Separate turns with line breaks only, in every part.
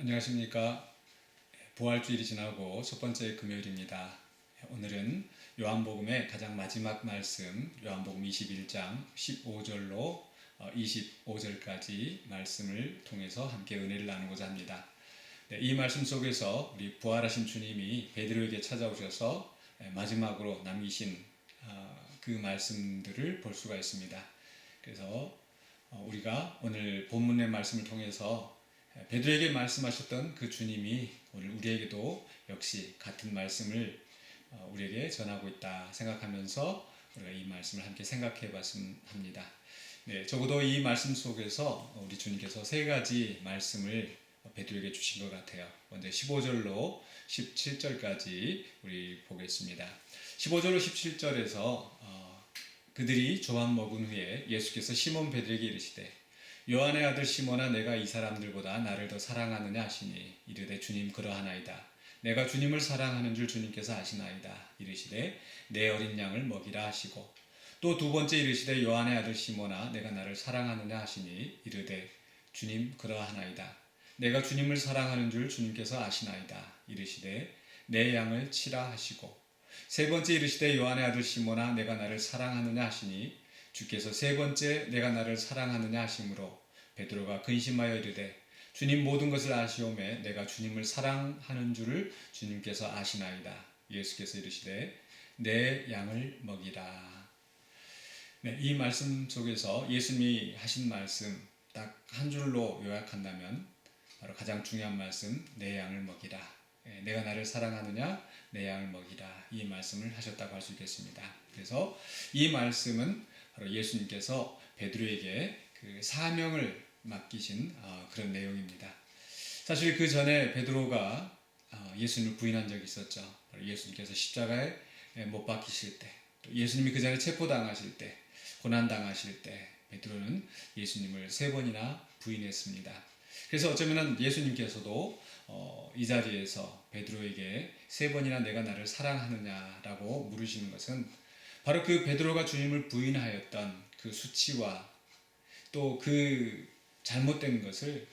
안녕하십니까. 부활주일이 지나고 첫 번째 금요일입니다. 오늘은 요한복음의 가장 마지막 말씀, 요한복음 21장 15절로 25절까지 말씀을 통해서 함께 은혜를 나누고자 합니다. 이 말씀 속에서 우리 부활하신 주님이 베드로에게 찾아오셔서 마지막으로 남기신 그 말씀들을 볼 수가 있습니다. 그래서 우리가 오늘 본문의 말씀을 통해서 베드로에게 말씀하셨던 그 주님이 오늘 우리에게도 역시 같은 말씀을 우리에게 전하고 있다 생각하면서 우리가 이 말씀을 함께 생각해 봤으면 합니다. 네, 적어도 이 말씀 속에서 우리 주님께서 세 가지 말씀을 베드로에게 주신 것 같아요. 먼저 15절로 17절까지 우리 보겠습니다. 15절로 17절에서 그들이 조반 먹은 후에 예수께서 시몬 베드로에게 이르시되 요한의 아들 시몬아, 내가 이 사람들보다 나를 더 사랑하느냐 하시니 이르되 주님 그러하나이다. 내가 주님을 사랑하는 줄 주님께서 아시나이다. 이르시되 내 어린 양을 먹이라 하시고 또 두 번째 이르시되 요한의 아들 시몬아, 내가 나를 사랑하느냐 하시니 이르되 주님 그러하나이다. 내가 주님을 사랑하는 줄 주님께서 아시나이다. 이르시되 내 양을 치라 하시고 세 번째 이르시되 요한의 아들 시몬아, 내가 나를 사랑하느냐 하시니 주께서 세 번째 내가 나를 사랑하느냐 하심으로 베드로가 근심하여 이르되 주님 모든 것을 아시오매 내가 주님을 사랑하는 줄을 주님께서 아시나이다. 예수께서 이르시되 내 양을 먹이라. 네, 이 말씀 속에서 예수님이 하신 말씀 딱 한 줄로 요약한다면 바로 가장 중요한 말씀, 내 양을 먹이라. 내가 나를 사랑하느냐, 내 양을 먹이라. 이 말씀을 하셨다고 할 수 있겠습니다. 그래서 이 말씀은 바로 예수님께서 베드로에게 그 사명을 맡기신 그런 내용입니다. 사실 그 전에 베드로가 예수님을 부인한 적이 있었죠. 바로 예수님께서 십자가에 못 박히실 때, 또 예수님이 그 전에 체포당하실 때, 고난당하실 때 베드로는 예수님을 3번이나 부인했습니다. 그래서 어쩌면 예수님께서도 이 자리에서 베드로에게 3번이나 내가 나를 사랑하느냐라고 물으시는 것은 바로 그 베드로가 주님을 부인하였던 그 수치와 또 그 잘못된 것을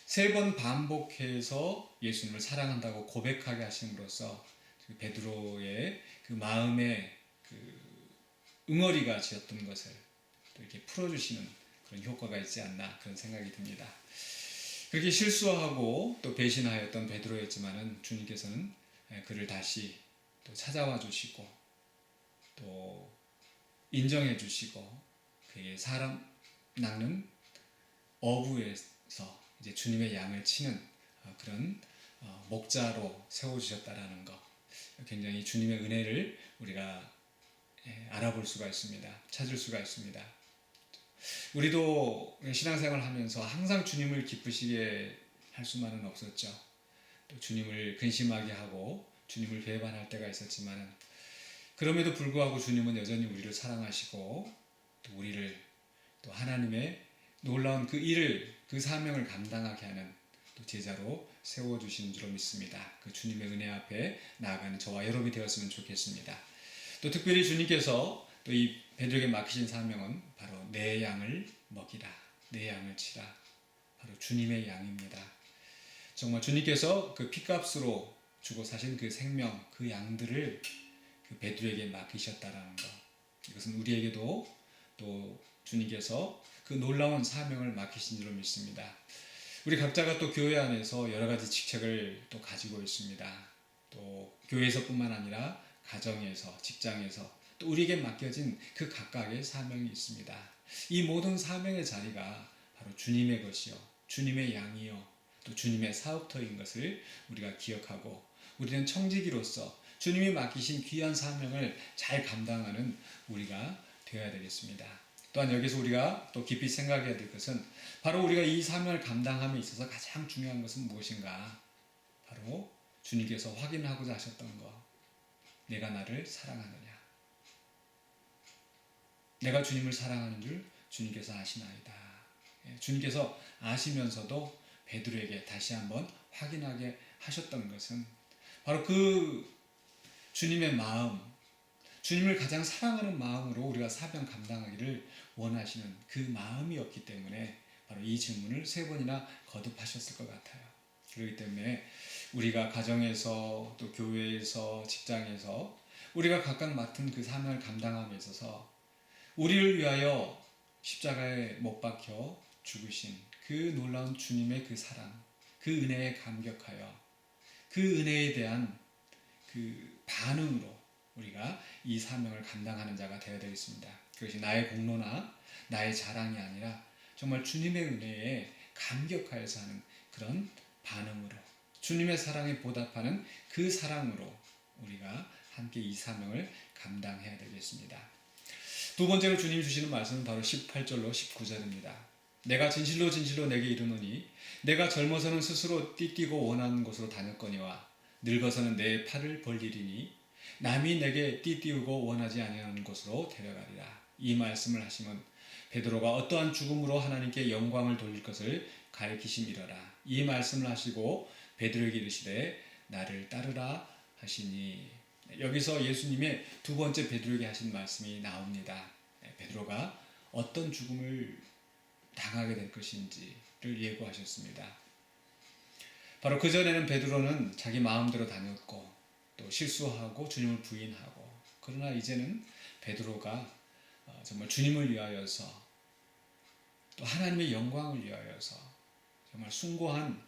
3번 반복해서 예수님을 사랑한다고 고백하게 하심으로써 그 베드로의 그 마음에 그 응어리가 지었던 것을 또 이렇게 풀어주시는 그런 효과가 있지 않나 그런 생각이 듭니다. 그렇게 실수하고 또 배신하였던 베드로였지만은 주님께서는 그를 다시 또 찾아와 주시고 또 인정해 주시고 그의 사람 낚는 어부에서 이제 주님의 양을 치는 그런 목자로 세워주셨다라는 것, 굉장히 주님의 은혜를 우리가 알아볼 수가 있습니다. 찾을 수가 있습니다. 우리도 신앙생활을 하면서 항상 주님을 기쁘시게 할 수만은 없었죠. 또 주님을 근심하게 하고 주님을 배반할 때가 있었지만 그럼에도 불구하고 주님은 여전히 우리를 사랑하시고 또 우리를 또 하나님의 놀라운 그 일을, 그 사명을 감당하게 하는 또 제자로 세워주신 줄로 믿습니다. 그 주님의 은혜 앞에 나아가는 저와 여러분이 되었으면 좋겠습니다. 또 특별히 주님께서 또 이 베드로에게 맡기신 사명은 바로 내 양을 먹이라, 내 양을 치라. 바로 주님의 양입니다. 정말 주님께서 그 피값으로 주고 사신 그 생명, 그 양들을 그 베드로에게 맡기셨다라는 것. 이것은 우리에게도 또 주님께서 그 놀라운 사명을 맡기신 줄로 믿습니다. 우리 각자가 또 교회 안에서 여러 가지 직책을 또 가지고 있습니다. 또 교회에서뿐만 아니라 가정에서, 직장에서 또 우리에게 맡겨진 그 각각의 사명이 있습니다. 이 모든 사명의 자리가 바로 주님의 것이요, 주님의 양이요, 또 주님의 사업터인 것을 우리가 기억하고 우리는 청지기로서 주님이 맡기신 귀한 사명을 잘 감당하는 우리가 되어야 되겠습니다. 또한 여기서 우리가 또 깊이 생각해야 될 것은 바로 우리가 이 사명을 감당함에 있어서 가장 중요한 것은 무엇인가? 바로 주님께서 확인하고자 하셨던 것. 내가 나를 사랑하느냐? 내가 주님을 사랑하는 줄 주님께서 아시나이다. 주님께서 아시면서도 베드로에게 다시 한번 확인하게 하셨던 것은 바로 그 주님의 마음, 주님을 가장 사랑하는 마음으로 우리가 사명 감당하기를 원하시는 그 마음이었기 때문에 바로 이 질문을 3번이나 거듭하셨을 것 같아요. 그렇기 때문에 우리가 가정에서 또 교회에서 직장에서 우리가 각각 맡은 그 사명을 감당함에 있어서 우리를 위하여 십자가에 못 박혀 죽으신 그 놀라운 주님의 그 사랑, 그 은혜에 감격하여 그 은혜에 대한 그 반응으로 우리가 이 사명을 감당하는 자가 되어야 되겠습니다. 그것이 나의 공로나 나의 자랑이 아니라 정말 주님의 은혜에 감격하여서 하는 그런 반응으로 주님의 사랑에 보답하는 그 사랑으로 우리가 함께 이 사명을 감당해야 되겠습니다. 두 번째로 주님 주시는 말씀은 바로 18절로 19절입니다. 내가 진실로 진실로 내게 이르노니 내가 젊어서는 스스로 띠뛰고 원하는 곳으로 다녔거니와 늙어서는 내 팔을 벌리리니 남이 내게 띠띠우고 원하지 아니하는 곳으로 데려가리라. 이 말씀을 하시면 베드로가 어떠한 죽음으로 하나님께 영광을 돌릴 것을 가리키심이러라. 이 말씀을 하시고 베드로에게 이르시되 나를 따르라 하시니, 여기서 예수님의 두 번째 베드로에게 하신 말씀이 나옵니다. 베드로가 어떤 죽음을 당하게 될 것인지를 예고하셨습니다. 바로 그전에는 베드로는 자기 마음대로 다녔고 또 실수하고 주님을 부인하고, 그러나 이제는 베드로가 정말 주님을 위하여서 또 하나님의 영광을 위하여서 정말 숭고한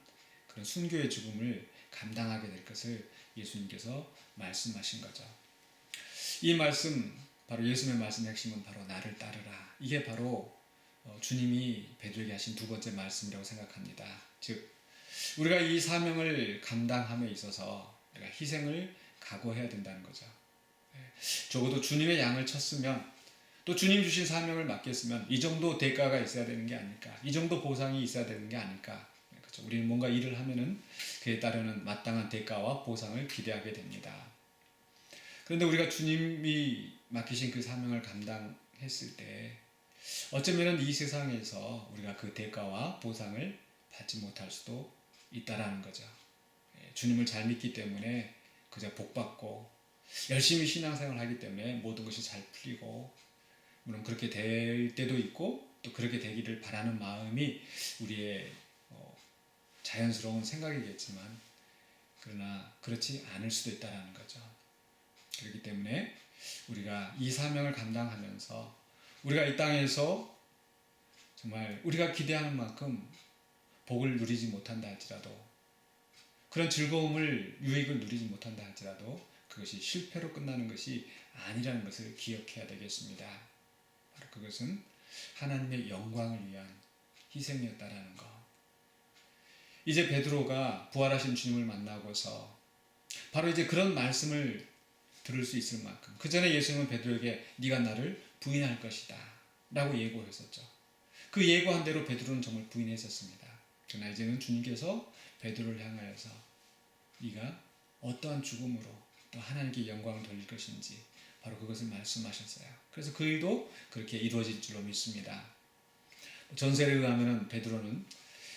그런 순교의 죽음을 감당하게 될 것을 예수님께서 말씀하신 거죠. 이 말씀, 바로 예수님의 말씀의 핵심은 바로 나를 따르라. 이게 바로 주님이 베드로에게 하신 두 번째 말씀이라고 생각합니다. 즉 우리가 이 사명을 감당함에 있어서 우리가 희생을 각오해야 된다는 거죠. 적어도 주님의 양을 쳤으면, 또 주님 주신 사명을 맡겼으면 이 정도 대가가 있어야 되는 게 아닐까, 이 정도 보상이 있어야 되는 게 아닐까. 그렇죠? 우리는 뭔가 일을 하면은 그에 따르는 마땅한 대가와 보상을 기대하게 됩니다. 그런데 우리가 주님이 맡기신 그 사명을 감당했을 때 어쩌면 이 세상에서 우리가 그 대가와 보상을 받지 못할 수도 있다라는 거죠. 주님을 잘 믿기 때문에 그저 복받고 열심히 신앙생활을 하기 때문에 모든 것이 잘 풀리고, 물론 그렇게 될 때도 있고 또 그렇게 되기를 바라는 마음이 우리의 자연스러운 생각이겠지만, 그러나 그렇지 않을 수도 있다는 거죠. 그렇기 때문에 우리가 이 사명을 감당하면서 우리가 이 땅에서 정말 우리가 기대하는 만큼 복을 누리지 못한다 할지라도, 그런 즐거움을, 유익을 누리지 못한다 할지라도 그것이 실패로 끝나는 것이 아니라는 것을 기억해야 되겠습니다. 바로 그것은 하나님의 영광을 위한 희생이었다라는 것. 이제 베드로가 부활하신 주님을 만나고서 바로 이제 그런 말씀을 들을 수 있을 만큼, 그 전에 예수님은 베드로에게 네가 나를 부인할 것이다 라고 예고했었죠. 그 예고한 대로 베드로는 정말 부인했었습니다. 그러나 이제는 주님께서 베드로를 향하여서 네가 어떠한 죽음으로 또 하나님께 영광을 돌릴 것인지 바로 그것을 말씀하셨어요. 그래서 그 일도 그렇게 이루어질 줄로 믿습니다. 전설에 의하면 베드로는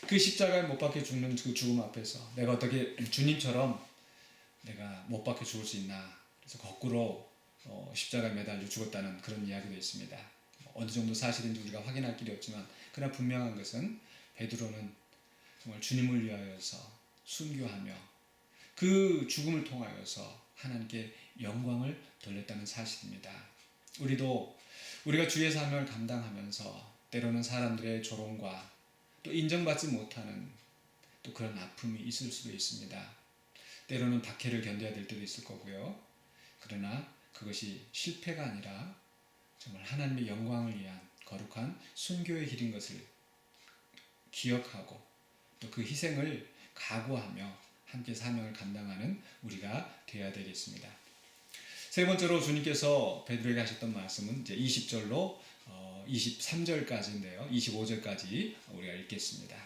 그 십자가에 못 박혀 죽는 그 죽음 앞에서 내가 어떻게 주님처럼 내가 못 박혀 죽을 수 있나, 그래서 거꾸로 십자가에 매달려 죽었다는 그런 이야기도 있습니다. 어느 정도 사실인지 우리가 확인할 길이 없지만, 그러나 분명한 것은 베드로는 정말 주님을 위하여서 순교하며 그 죽음을 통하여서 하나님께 영광을 돌렸다는 사실입니다. 우리도 우리가 주의 사명을 감당하면서 때로는 사람들의 조롱과 또 인정받지 못하는 또 그런 아픔이 있을 수도 있습니다. 때로는 박해를 견뎌야 될 때도 있을 거고요. 그러나 그것이 실패가 아니라 정말 하나님의 영광을 위한 거룩한 순교의 길인 것을 기억하고 또 그 희생을 각오하며 함께 사명을 감당하는 우리가 되어야 되겠습니다. 세 번째로 주님께서 베드로에게 하셨던 말씀은 이제 20절로 23절까지인데요. 25절까지 우리가 읽겠습니다.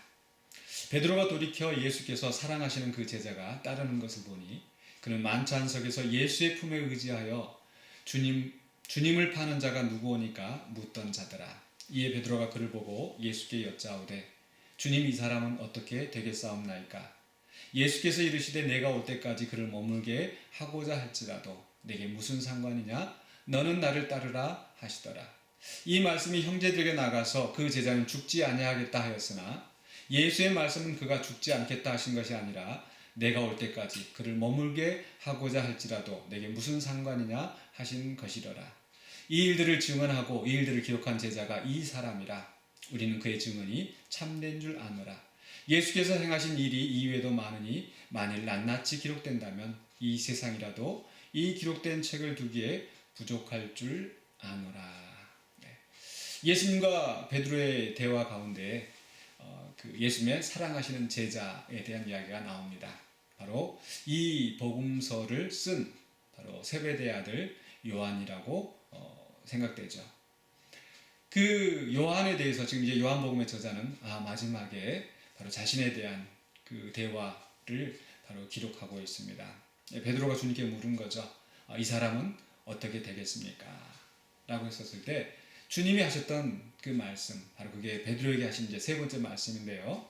베드로가 돌이켜 예수께서 사랑하시는 그 제자가 따르는 것을 보니 그는 만찬석에서 예수의 품에 의지하여 주님을 파는 자가 누구오니까 묻던 자더라. 이에 베드로가 그를 보고 예수께 여짜오되 주님, 이 사람은 어떻게 되겠사옵나이까? 예수께서 이르시되 내가 올 때까지 그를 머물게 하고자 할지라도 내게 무슨 상관이냐? 너는 나를 따르라 하시더라. 이 말씀이 형제들에게 나가서 그 제자는 죽지 아니하겠다 하였으나 예수의 말씀은 그가 죽지 않겠다 하신 것이 아니라 내가 올 때까지 그를 머물게 하고자 할지라도 내게 무슨 상관이냐 하신 것이더라. 이 일들을 증언하고 이 일들을 기록한 제자가 이 사람이라. 우리는 그의 증언이 참된 줄 아노라. 예수께서 행하신 일이 이외에도 많으니 만일 낱낱이 기록된다면 이 세상이라도 이 기록된 책을 두기에 부족할 줄 아노라. 네. 예수님과 베드로의 대화 가운데 그 예수님의 사랑하시는 제자에 대한 이야기가 나옵니다. 바로 이 복음서를 쓴 바로 세베대의 아들 요한이라고 생각되죠. 그 요한에 대해서 지금 이제 요한복음의 저자는 마지막에 바로 자신에 대한 그 대화를 바로 기록하고 있습니다. 베드로가 주님께 물은 거죠. 이 사람은 어떻게 되겠습니까? 라고 했었을 때 주님이 하셨던 그 말씀, 바로 그게 베드로에게 하신 이제 세 번째 말씀인데요.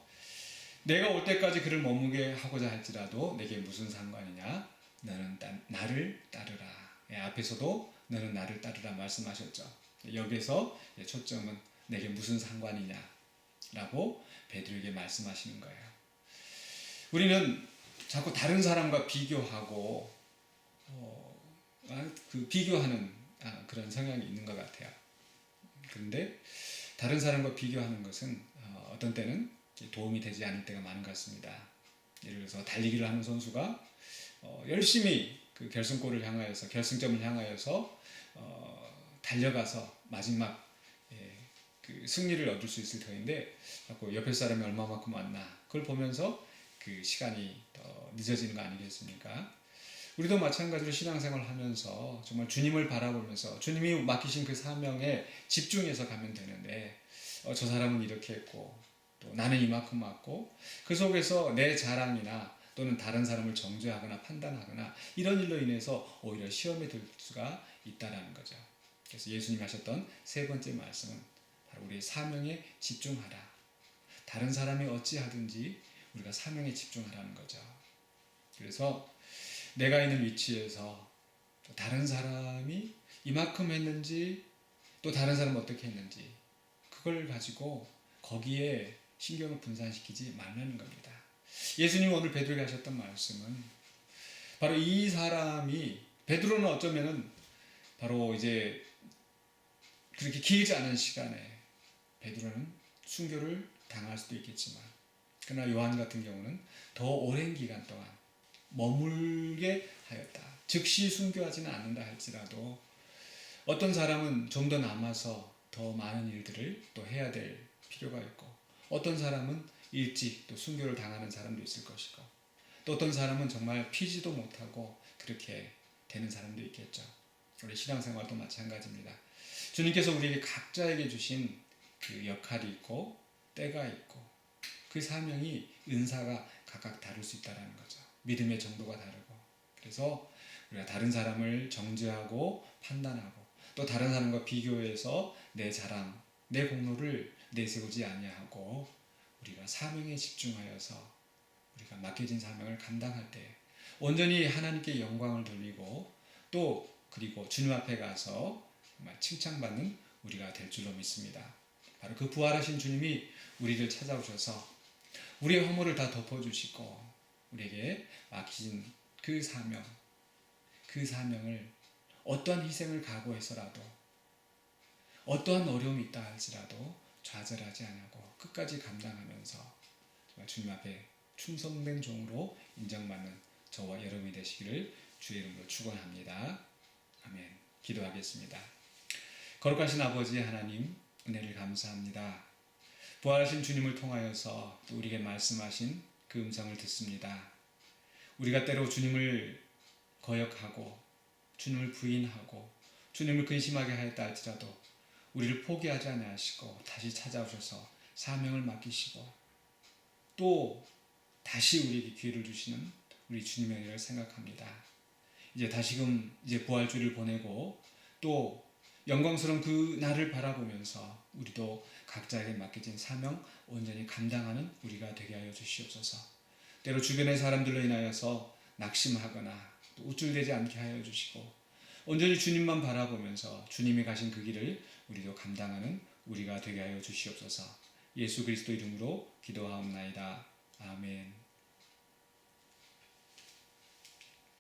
내가 올 때까지 그를 머무게 하고자 할지라도 내게 무슨 상관이냐? 너는 나를 따르라. 앞에서도 너는 나를 따르라 말씀하셨죠. 여기서 초점은 내게 무슨 상관이냐라고 베드로에게 말씀하시는 거예요. 우리는 자꾸 다른 사람과 비교하고 비교하는 그런 성향이 있는 것 같아요. 그런데 다른 사람과 비교하는 것은 어떤 때는 도움이 되지 않을 때가 많은 것 같습니다. 예를 들어서 달리기를 하는 선수가 열심히 그 결승점을 향하여서 달려가서 마지막 그 승리를 얻을 수 있을 터인데 자꾸 옆에 사람이 얼마만큼 왔나 그걸 보면서 그 시간이 더 늦어지는 거 아니겠습니까? 우리도 마찬가지로 신앙생활을 하면서 정말 주님을 바라보면서 주님이 맡기신 그 사명에 집중해서 가면 되는데 저 사람은 이렇게 했고 또 나는 이만큼 왔고 그 속에서 내 자랑이나 또는 다른 사람을 정죄하거나 판단하거나 이런 일로 인해서 오히려 시험에 들 수가 있다라는 거죠. 그래서 예수님이 하셨던 세 번째 말씀은 바로 우리의 사명에 집중하라. 다른 사람이 어찌하든지 우리가 사명에 집중하라는 거죠. 그래서 내가 있는 위치에서 다른 사람이 이만큼 했는지 또 다른 사람은 어떻게 했는지 그걸 가지고 거기에 신경을 분산시키지 말라는 겁니다. 예수님이 오늘 베드로에게 하셨던 말씀은 바로 이 사람이 베드로는 어쩌면은 바로 이제 그렇게 길지 않은 시간에 베드로는 순교를 당할 수도 있겠지만 그러나 요한 같은 경우는 더 오랜 기간 동안 머물게 하였다. 즉시 순교하지는 않는다 할지라도 어떤 사람은 좀 더 남아서 더 많은 일들을 또 해야 될 필요가 있고 어떤 사람은 일찍 또 순교를 당하는 사람도 있을 것이고 또 어떤 사람은 정말 피지도 못하고 그렇게 되는 사람도 있겠죠. 우리 신앙생활도 마찬가지입니다. 주님께서 우리에게 각자에게 주신 그 역할이 있고 때가 있고 그 사명이 은사가 각각 다를 수 있다는 거죠. 믿음의 정도가 다르고 그래서 우리가 다른 사람을 정죄하고 판단하고 또 다른 사람과 비교해서 내 자랑, 내 공로를 내세우지 아니하고 우리가 사명에 집중하여서 우리가 맡겨진 사명을 감당할 때 온전히 하나님께 영광을 돌리고 또 그리고 주님 앞에 가서 정말 칭찬받는 우리가 될 줄로 믿습니다. 바로 그 부활하신 주님이 우리를 찾아오셔서 우리의 허물을 다 덮어주시고 우리에게 맡기신 그 사명을 어떠한 희생을 각오해서라도 어떠한 어려움이 있다 할지라도 좌절하지 않고 끝까지 감당하면서 정말 주님 앞에 충성된 종으로 인정받는 저와 여러분이 되시기를 주의 이름으로 축원합니다. 아멘. 기도하겠습니다. 거룩하신 아버지 하나님 은혜를 감사합니다. 부활하신 주님을 통하여서 또 우리에게 말씀하신 그 음성을 듣습니다. 우리가 때로 주님을 거역하고 주님을 부인하고 주님을 근심하게 하였다 할지라도 우리를 포기하지 아니하시고 다시 찾아오셔서 사명을 맡기시고 또 다시 우리에게 기회를 주시는 우리 주님의 은혜를 생각합니다. 이제 다시금 부활주를 보내고 또 영광스러운 그 날을 바라보면서 우리도 각자에게 맡겨진 사명 온전히 감당하는 우리가 되게 하여 주시옵소서. 때로 주변의 사람들로 인하여서 낙심하거나 또 우쭐대지 않게 하여 주시고 온전히 주님만 바라보면서 주님이 가신 그 길을 우리도 감당하는 우리가 되게 하여 주시옵소서. 예수 그리스도 이름으로 기도하옵나이다. 아멘.